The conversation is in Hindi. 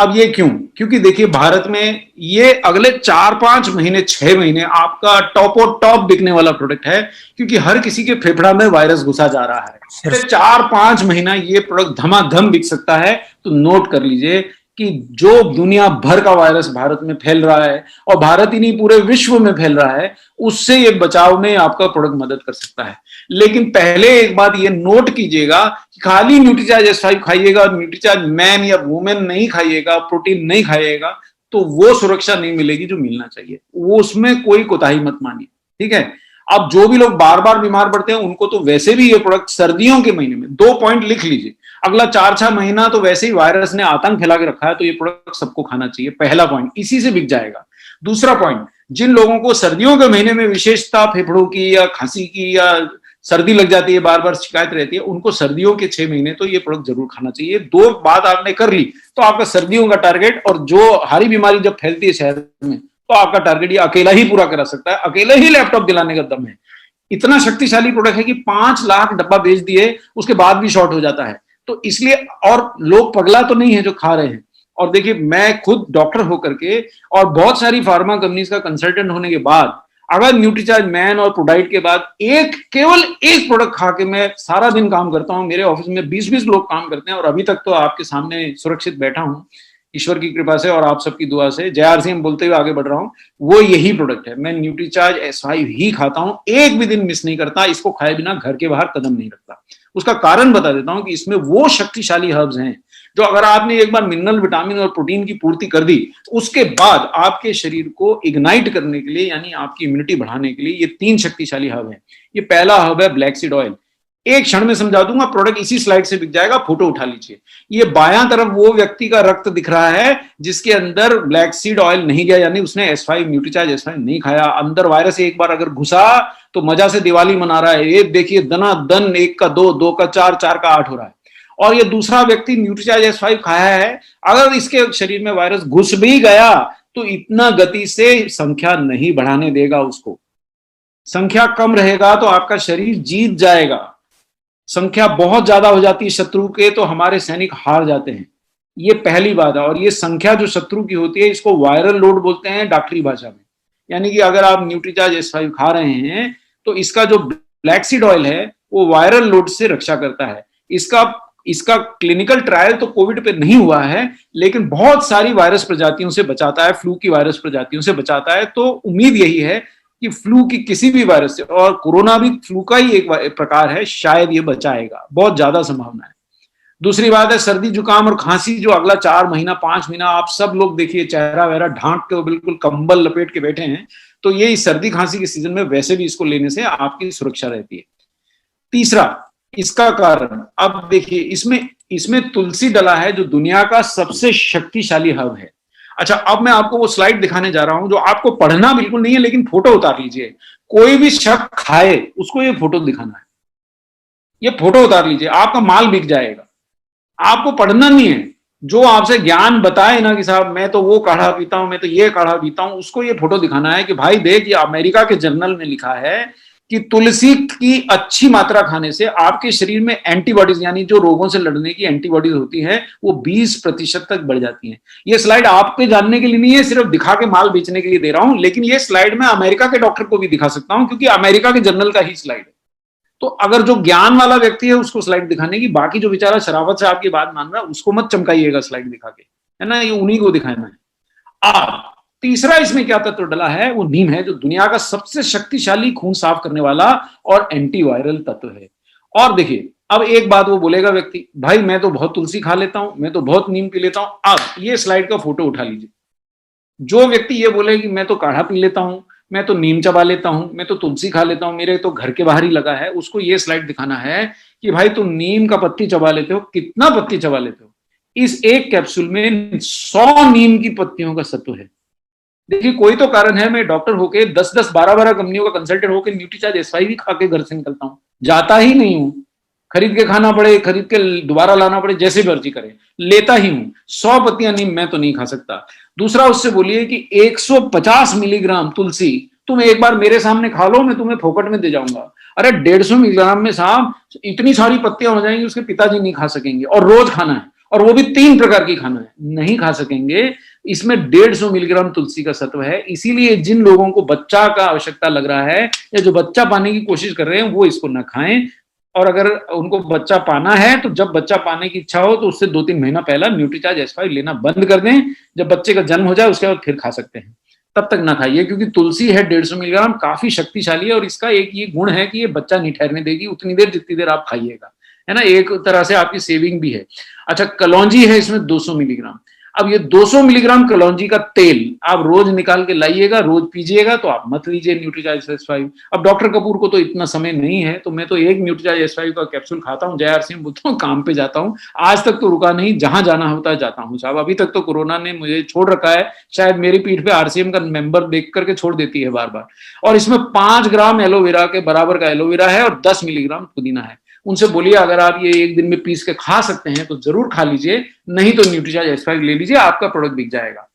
अब ये क्यों? क्योंकि देखिए भारत में ये अगले 4-5 महीने 6 महीने आपका टॉप और टॉप बिकने वाला प्रोडक्ट है, क्योंकि हर किसी के फेफड़ा में वायरस घुसा जा रहा है। तो 4-5 महीना ये प्रोडक्ट धमाधम बिक सकता है। तो नोट कर लीजिए कि जो दुनिया भर का वायरस भारत में फैल रहा है, और भारत ही नहीं पूरे विश्व में फैल रहा है, उससे ये बचाव में आपका प्रोडक्ट मदद कर सकता है। लेकिन पहले एक बात ये नोट कीजिएगा कि खाली न्यूट्रीचार्ज S5 खाइएगा और न्यूट्रीचार्ज मैन या वुमेन नहीं खाइएगा, प्रोटीन नहीं खाइएगा, तो वो सुरक्षा नहीं मिलेगी जो मिलना चाहिए। वो उसमें कोई कोताही मत मानिए, ठीक है। अब जो भी लोग बार बार बीमार पड़ते हैं उनको तो वैसे भी ये प्रोडक्ट सर्दियों के महीने में 2 पॉइंट लिख लीजिए, अगला 4-6 महीना तो वैसे ही वायरस ने आतंक फैला के रखा है, तो ये प्रोडक्ट सबको खाना चाहिए। पहला पॉइंट, इसी से बिक जाएगा। दूसरा पॉइंट, जिन लोगों को सर्दियों के महीने में विशेषता फेफड़ों की या खांसी की या सर्दी लग जाती है, बार बार शिकायत रहती है, उनको सर्दियों के 6 महीने तो ये प्रोडक्ट जरूर खाना चाहिए। 2 बात आपने कर ली तो आपका सर्दियों का टारगेट, और जो हारी बीमारी जब फैलती है शहर में, तो आपका टारगेट ये अकेला ही पूरा करा सकता है। अकेले ही लैपटॉप दिलाने का दम है। इतना शक्तिशाली प्रोडक्ट है कि 5 लाख डब्बा बेच दिए, उसके बाद भी शॉर्ट हो जाता है। तो इसलिए, और लोग पगला तो नहीं है जो खा रहे हैं। और देखिए, मैं खुद डॉक्टर होकर के और बहुत सारी फार्मा कंपनीज का कंसल्टेंट होने के बाद, अगर न्यूट्रीचार्ज मैन और प्रोडाइट के बाद केवल एक प्रोडक्ट खा के मैं सारा दिन काम करता हूं, मेरे ऑफिस में 20-20 लोग काम करते हैं, और अभी तक तो आपके सामने सुरक्षित बैठा हूं ईश्वर की कृपा से और आप सबकी दुआ से, JRCM बोलते हुए आगे बढ़ रहा हूं, वो यही प्रोडक्ट है। मैं न्यूट्रीचार्ज S5 ही खाता हूं, एक भी दिन मिस नहीं करता। इसको खाए बिना घर के बाहर कदम नहीं रखता। उसका कारण बता देता हूं कि इसमें वो शक्तिशाली हर्ब्स हैं जो अगर आपने एक बार मिनरल, विटामिन और प्रोटीन की पूर्ति कर दी, उसके बाद आपके शरीर को इग्नाइट करने के लिए, यानी आपकी इम्यूनिटी बढ़ाने के लिए, ये 3 शक्तिशाली हर्ब है। ये पहला हर्ब है ब्लैक सीड ऑयल। एक क्षण में समझा दूंगा, प्रोडक्ट इसी स्लाइड से बिक जाएगा, फोटो उठा लीजिए। ये बायां तरफ वो व्यक्ति का रक्त दिख रहा है जिसके अंदर ब्लैक सीड ऑयल नहीं गया, यानी उसने S5 न्यूट्रीचार्ज S5 नहीं खाया। अंदर वायरस एक बार अगर घुसा तो मजा से दिवाली मना रहा है। ये देखिए, दना दन 1 का 2, 2 का 4, 4 का 8 हो रहा है। और ये दूसरा व्यक्ति न्यूट्रीचार्ज S5 खाया है, अगर इसके शरीर में वायरस घुस भी गया तो इतना गति से संख्या नहीं बढ़ाने देगा उसको। संख्या कम रहेगा तो आपका शरीर जीत जाएगा। संख्या बहुत ज्यादा हो जाती है शत्रु के तो हमारे सैनिक हार जाते हैं। ये पहली बात है। और ये संख्या जो शत्रु की होती है, इसको वायरल लोड बोलते हैं डॉक्टरी भाषा में। यानी कि अगर आप न्यूट्रीचार्ज S5 खा रहे हैं तो इसका जो ब्लैक सीड ऑयल है वो वायरल लोड से रक्षा करता है। इसका क्लिनिकल ट्रायल तो कोविड पे नहीं हुआ है, लेकिन बहुत सारी वायरस प्रजातियों से बचाता है, फ्लू की वायरस प्रजातियों से बचाता है। तो उम्मीद यही है कि फ्लू की किसी भी वायरस से, और कोरोना भी फ्लू का ही एक प्रकार है, शायद ये बचाएगा, बहुत ज्यादा संभावना है। दूसरी बात है सर्दी जुकाम और खांसी, जो अगला 4 महीना 5 महीना आप सब लोग देखिए चेहरा वहरा ढांक के बिल्कुल कंबल लपेट के बैठे हैं, तो ये सर्दी खांसी के सीजन में वैसे भी इसको लेने से आपकी सुरक्षा रहती है। तीसरा, इसका कारण, अब देखिए इसमें तुलसी डला है जो दुनिया का सबसे शक्तिशाली हर्ब है। अच्छा, अब मैं आपको वो स्लाइड दिखाने जा रहा हूं जो आपको पढ़ना बिल्कुल नहीं है, लेकिन फोटो उतार लीजिए। कोई भी शख्स खाए उसको ये फोटो दिखाना है, ये फोटो उतार लीजिए, आपका माल बिक जाएगा। आपको पढ़ना नहीं है, जो आपसे ज्ञान बताए ना कि साहब मैं तो वो काढ़ा पीता हूं, मैं तो ये काढ़ा पीता हूं, उसको ये फोटो दिखाना है कि भाई देख, ये अमेरिका के जर्नल में लिखा है कि तुलसी की अच्छी मात्रा खाने से आपके शरीर में एंटीबॉडीज, यानी जो रोगों से लड़ने की एंटीबॉडीज होती हैं, वो 20% तक बढ़ जाती हैं। ये स्लाइड आपके जानने के लिए नहीं है, सिर्फ दिखा के माल बेचने के लिए दे रहा हूं, लेकिन ये स्लाइड मैं अमेरिका के डॉक्टर को भी दिखा सकता हूं क्योंकि अमेरिका के जर्नल का ही स्लाइड है। तो अगर जो ज्ञान वाला व्यक्ति है उसको स्लाइड दिखाने की, बाकी जो बेचारा शराफत से आपकी बात मान रहा है उसको मत चमकाइएगा स्लाइड दिखा के, है ना, ये उन्हीं को दिखाना है। अब तीसरा इसमें क्या तत्व डला है, वो नीम है, जो दुनिया का सबसे शक्तिशाली खून साफ करने वाला और एंटीवायरल तत्व है। और देखिए, अब एक बात वो बोलेगा व्यक्ति, भाई मैं तो बहुत तुलसी खा लेता हूं, मैं तो बहुत नीम पी लेता हूं। अब ये स्लाइड का फोटो उठा लीजिए। जो व्यक्ति ये बोले कि मैं तो काढ़ा पी लेता हूं, मैं तो नीम चबा लेता हूं, मैं तो तुलसी खा लेता हूं, मेरे तो घर के बाहर ही लगा है, उसको ये स्लाइड दिखाना है कि भाई तुम नीम का पत्ती चबा लेते हो, कितना पत्ती चबा लेते हो। इस एक कैप्सूल में 100 नीम की पत्तियों का सत्व है। देखिए, कोई तो कारण है, मैं डॉक्टर होके 10-10, 12-12 कंपनियों का कंसल्टेंट होकर न्यूट्रीचार्ज S5 भी खा के घर से निकलता हूं, जाता ही नहीं हूं। खरीद के खाना पड़े, खरीद के दोबारा लाना पड़े, जैसे मर्जी करे, लेता ही हूं। 100 पत्तियां नीम मैं तो नहीं खा सकता। दूसरा, उससे बोलिए कि 150 मिलीग्राम तुलसी तुम एक बार मेरे सामने खा लो, मैं तुम्हें फोकट में दे जाऊंगा। अरे 150 मिलीग्राम में साहब इतनी सारी पत्तियां हो जाएंगी, उसके पिताजी नहीं खा सकेंगे, और रोज खाना है। और वो भी 3 प्रकार की खाना है, नहीं खा सकेंगे। इसमें 150 मिलीग्राम तुलसी का सत्व है, इसीलिए जिन लोगों को बच्चा का आवश्यकता लग रहा है या जो बच्चा पाने की कोशिश कर रहे हैं वो इसको ना खाएं। और अगर उनको बच्चा पाना है तो जब बच्चा पाने की इच्छा हो तो उससे 2-3 महीना पहला न्यूट्रीचार्ज S5 लेना बंद कर दें। जब बच्चे का जन्म हो जाए उसके बाद फिर खा सकते हैं, तब तक ना खाइए, क्योंकि तुलसी है 150 मिलीग्राम, काफी शक्तिशाली है और इसका एक ये गुण है कि ये बच्चा नहीं ठहरने देगी उतनी देर जितनी देर आप खाइएगा, है ना। एक तरह से आपकी सेविंग भी है। अच्छा, कलौंजी है इसमें 200 मिलीग्राम। अब ये 200 मिलीग्राम कलौंजी का तेल आप रोज निकाल के लाइएगा, रोज पीजिएगा, तो आप मत लीजिए न्यूट्रीचार्ज S5। अब डॉक्टर कपूर को तो इतना समय नहीं है, तो मैं तो एक न्यूट्रीचार्ज S5 का कैप्सूल खाता हूँ, जय RCM बोलता हूँ, काम पे जाता हूँ। आज तक तो रुका नहीं, जहां जाना होता है जाता हूँ साहब। अभी तक तो कोरोना ने मुझे छोड़ रखा है, शायद मेरी पीठ पे RCM का मेंबर देख करके छोड़ देती है बार बार। और इसमें 5 ग्राम एलोवेरा के बराबर का एलोवेरा है और 10 मिलीग्राम पुदीना है। उनसे बोलिए अगर आप ये एक दिन में पीस के खा सकते हैं तो जरूर खा लीजिए, नहीं तो न्यूट्रीचार्ज S5 ले लीजिए, आपका प्रोडक्ट बिक जाएगा।